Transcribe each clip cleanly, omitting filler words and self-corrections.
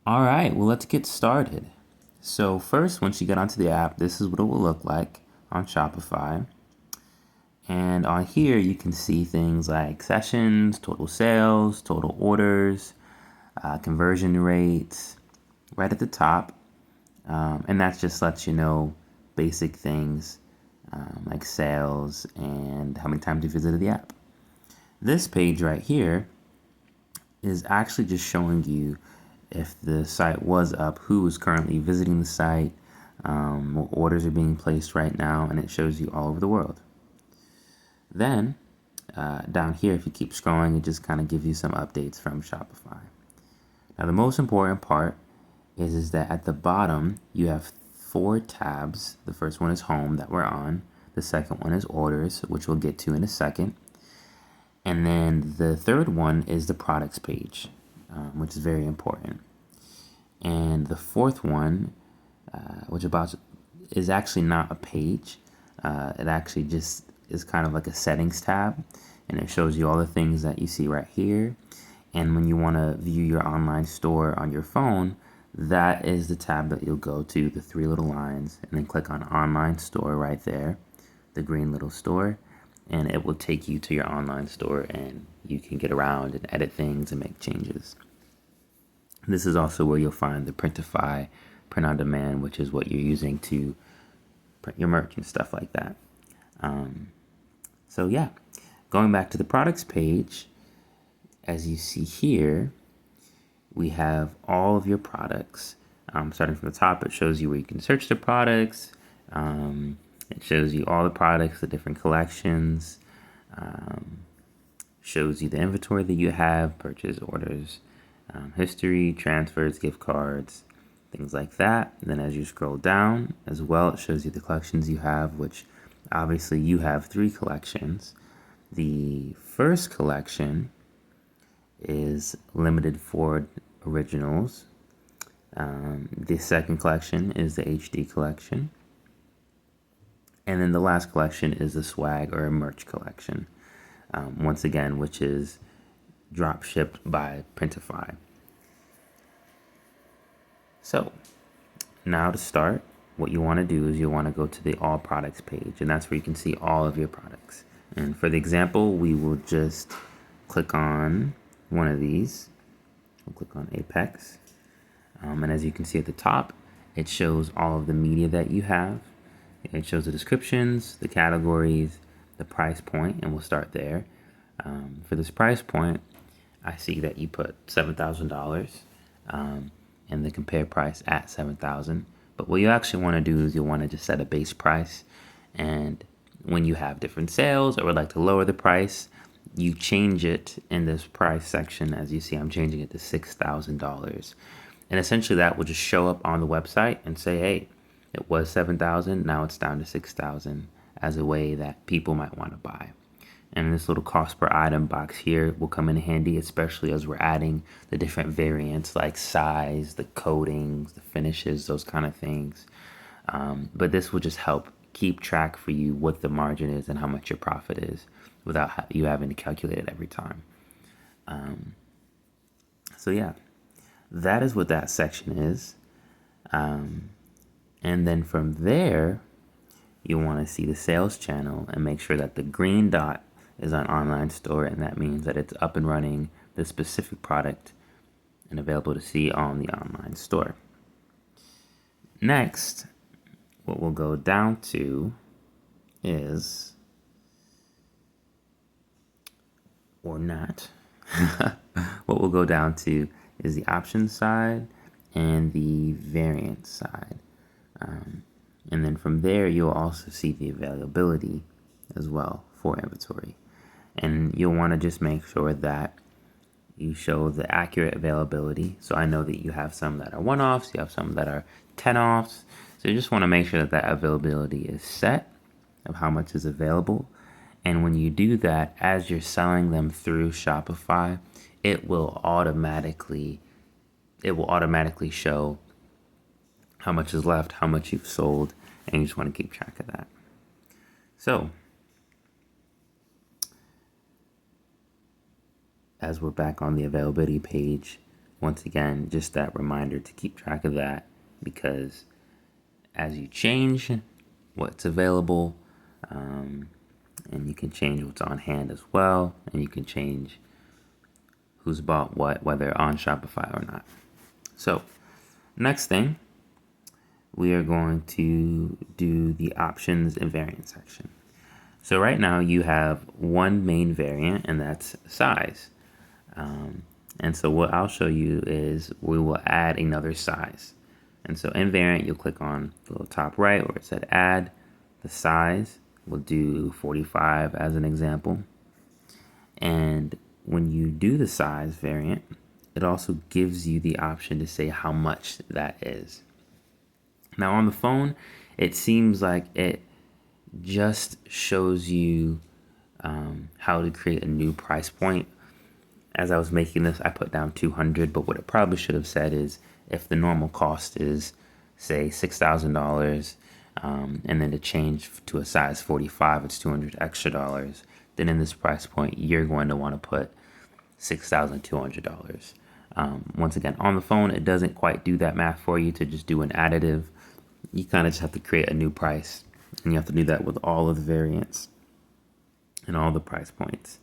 All right, well, let's get started. So first, once you get onto the app, this is what it will look like on Shopify. And on here, you can see things like sessions, total sales, total orders, conversion rates, right at the top. And that just lets you know basic things like sales and how many times you visited the app. This page right here is actually just showing you if the site was up, who is currently visiting the site, what orders are being placed right now, and it shows you all over the world. Then, down here, if you keep scrolling, it just kind of gives you some updates from Shopify. Now, the most important part is that at the bottom, you have 4 tabs. The first one is Home that we're on. The second one is Orders, which we'll get to in a second. And then the third one is the Products page, which is very important. And the fourth one, which is actually not a page. It actually just is kind of like a settings tab, and it shows you all the things that you see right here. And when you want to view your online store on your phone, that is the tab that you'll go to, the 3 little lines, and then click on Online Store right there, the green little store, and it will take you to your online store, and you can get around and edit things and make changes. This is also where you'll find the Printify, print on demand, which is what you're using to print your merch and stuff like that. So yeah, going back to the products page, as you see here, we have all of your products. Starting from the top, it shows you where you can search the products. It shows you all the products, the different collections, shows you the inventory that you have, purchase orders, history, transfers, gift cards, things like that. And then as you scroll down as well, it shows you the collections you have, which obviously you have 3 collections. The first collection is limited for originals. The second collection is the HD collection. And then the last collection is the swag or merch collection. Once again, which is drop shipped by Printify. So now to start, what you want to do is you want to go to the all products page, and that's where you can see all of your products. And for the example, we will just click on one of these. We'll click on Apex. And as you can see at the top, it shows all of the media that you have. It shows the descriptions, the categories, the price point, and we'll start there. For this price point, I see that you put $7,000 and the compare price at $7,000. But what you actually want to do is you want to just set a base price. And when you have different sales or would like to lower the price, you change it in this price section. As you see, I'm changing it to $6,000. And essentially that will just show up on the website and say, hey, it was $7,000, now it's down to $6,000, as a way that people might want to buy. And this little cost per item box here will come in handy, especially as we're adding the different variants like size, the coatings, the finishes, those kind of things. But this will just help keep track for you what the margin is and how much your profit is without you having to calculate it every time. So yeah, that is what that section is. And then from there, you want to see the sales channel and make sure that the green dot is on online store, and that means that it's up and running, the specific product, and available to see on the online store. Next, what we'll go down to is, or not, what we'll go down to is the options side and the variance side. And then from there, you'll also see the availability as well for inventory. And you'll want to just make sure that you show the accurate availability. So I know that you have some that are one-offs, you have some that are 10-offs. So you just want to make sure that that availability is set of how much is available. And when you do that, as you're selling them through Shopify, it will automatically show how much is left, how much you've sold, and you just want to keep track of that. So, as we're back on the availability page, once again, just that reminder to keep track of that, because as you change what's available, and you can change what's on hand as well, and you can change who's bought what, whether on Shopify or not. So next thing, we are going to do the options and variant section. So right now you have one main variant, and that's size. And so what I'll show you is we will add another size. And so in variant, you'll click on the little top right where it said add the size. We'll do 45 as an example. And when you do the size variant, it also gives you the option to say how much that is. Now on the phone, it seems like it just shows you how to create a new price point. As I was making this, I put down 200, but what it probably should have said is if the normal cost is, say, $6,000, and then to change to a size 45, it's $200 extra dollars, then in this price point, you're going to want to put $6,200. Once again, on the phone, it doesn't quite do that math for you to just do an additive. You kind of just have to create a new price, and you have to do that with all of the variants and all the price points.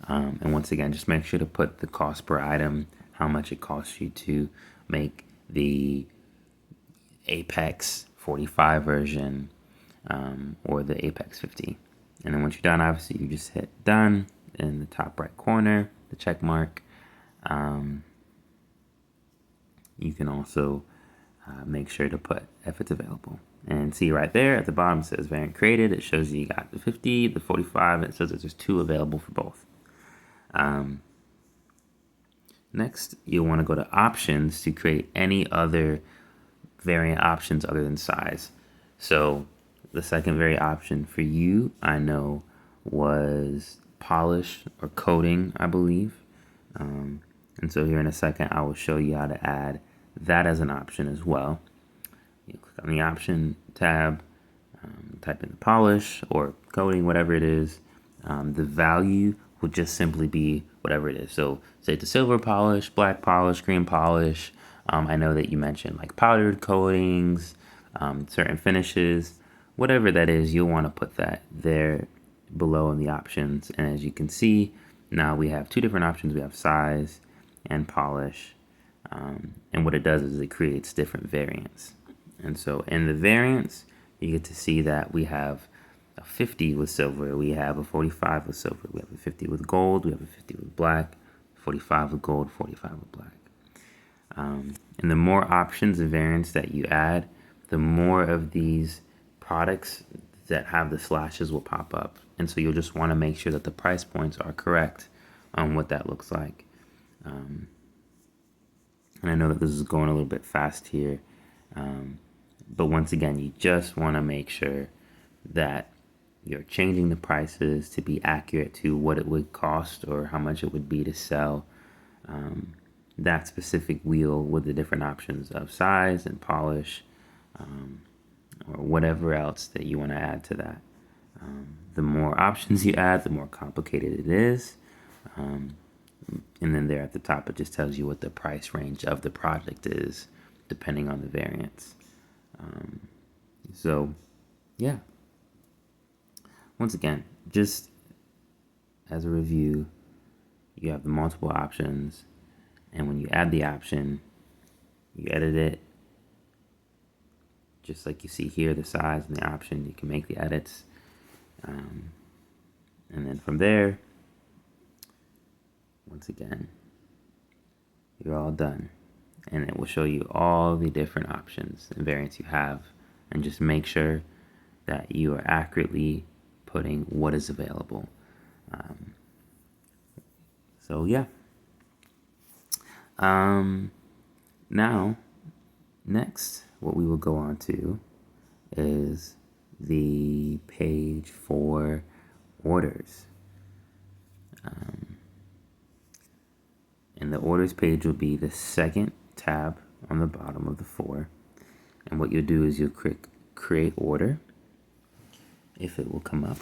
And once again, just make sure to put the cost per item, how much it costs you to make the Apex 45 version, or the Apex 50. And then once you're done, obviously you just hit done in the top right corner, the check mark. You can also make sure to put if it's available. And see right there at the bottom, it says variant created. It shows you got the 50, the 45. It says that there's 2 available for both. Next, you'll want to go to options to create any other variant options other than size. So the second variant option for you, I know, was polish or coating, I believe. And so here in a second, I will show you how to add that as an option as well. You click on the option tab, type in the polish or coating, whatever it is. The value will just simply be whatever it is. So say it's a silver polish, black polish, green polish. I know that you mentioned like powdered coatings, certain finishes, whatever that is, you'll want to put that there below in the options. And as you can see, now we have 2 different options. We have size and polish. And what it does is it creates different variants. And so in the variants, you get to see that we have a 50 with silver, we have a 45 with silver, we have a 50 with gold, we have a 50 with black, 45 with gold, 45 with black. And the more options and variants that you add, the more of these products that have the slashes will pop up. And so you'll just want to make sure that the price points are correct on what that looks like. And I know that this is going a little bit fast here. But once again, you just want to make sure that you're changing the prices to be accurate to what it would cost or how much it would be to sell that specific wheel with the different options of size and polish, or whatever else that you want to add to that. The more options you add, the more complicated it is. And then there at the top, it just tells you what the price range of the product is, depending on the variants. So, yeah. Once again, just as a review, you have the multiple options, and when you add the option, you edit it. Just like you see here, the size and the option, you can make the edits. And then from there, once again, you're all done. And it will show you all the different options and variants you have. And just make sure that you are accurately putting what is available. So yeah. Now, next, what we will go on to is the page for orders. And the orders page will be the second tab on the bottom of the 4. And what you'll do is you'll click create order, if it will come up.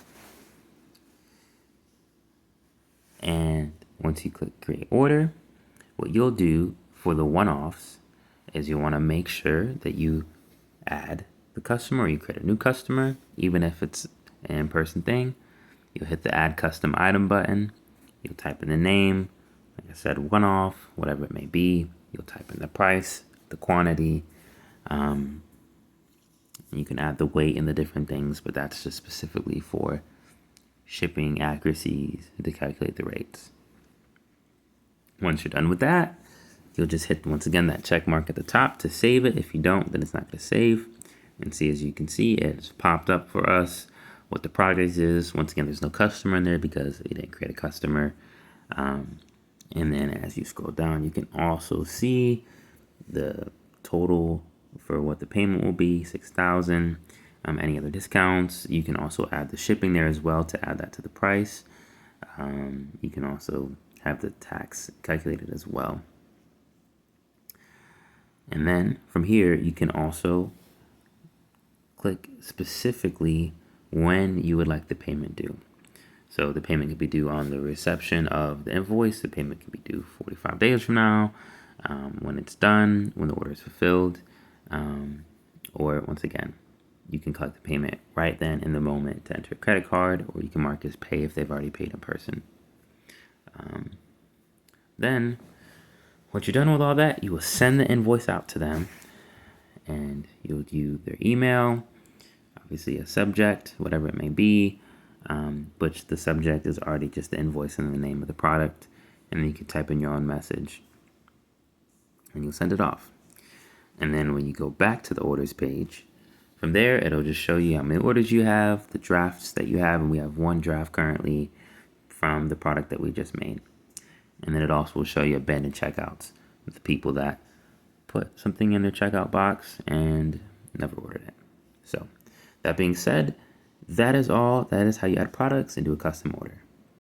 And once you click create order, what you'll do for the one-offs is you want to make sure that you add the customer or you create a new customer, even if it's an in-person thing. You'll hit the add custom item button. You'll type in the name, like I said, one-off, whatever it may be. You'll type in the price, the quantity. You can add the weight and the different things, but that's just specifically for shipping accuracies to calculate the rates. Once you're done with that, you'll just hit, once again, that check mark at the top to save it. If you don't, then it's not going to save. And see, as you can see, it's popped up for us what the product is. Once again, there's no customer in there because we didn't create a customer. And then as you scroll down, you can also see the total for what the payment will be, $6,000. Any other discounts, you can also add the shipping there as well to add that to the price. You can also have the tax calculated as well. And then from here, you can also click specifically when you would like the payment due. So the payment could be due on the reception of the invoice. The payment could be due 45 days from now, when it's done, when the order is fulfilled, or once again, you can collect the payment right then in the moment to enter a credit card, or you can mark as pay if they've already paid in person. Then, once you're done with all that, you will send the invoice out to them, and you'll do their email, obviously a subject, whatever it may be, but the subject is already just the invoice and the name of the product, and then you can type in your own message, and you'll send it off. And then when you go back to the orders page, from there, it'll just show you how many orders you have, the drafts that you have, and we have one draft currently from the product that we just made. And then it also will show you abandoned checkouts with the people that put something in their checkout box and never ordered it. So that being said, that is all. That is how you add products and do a custom order.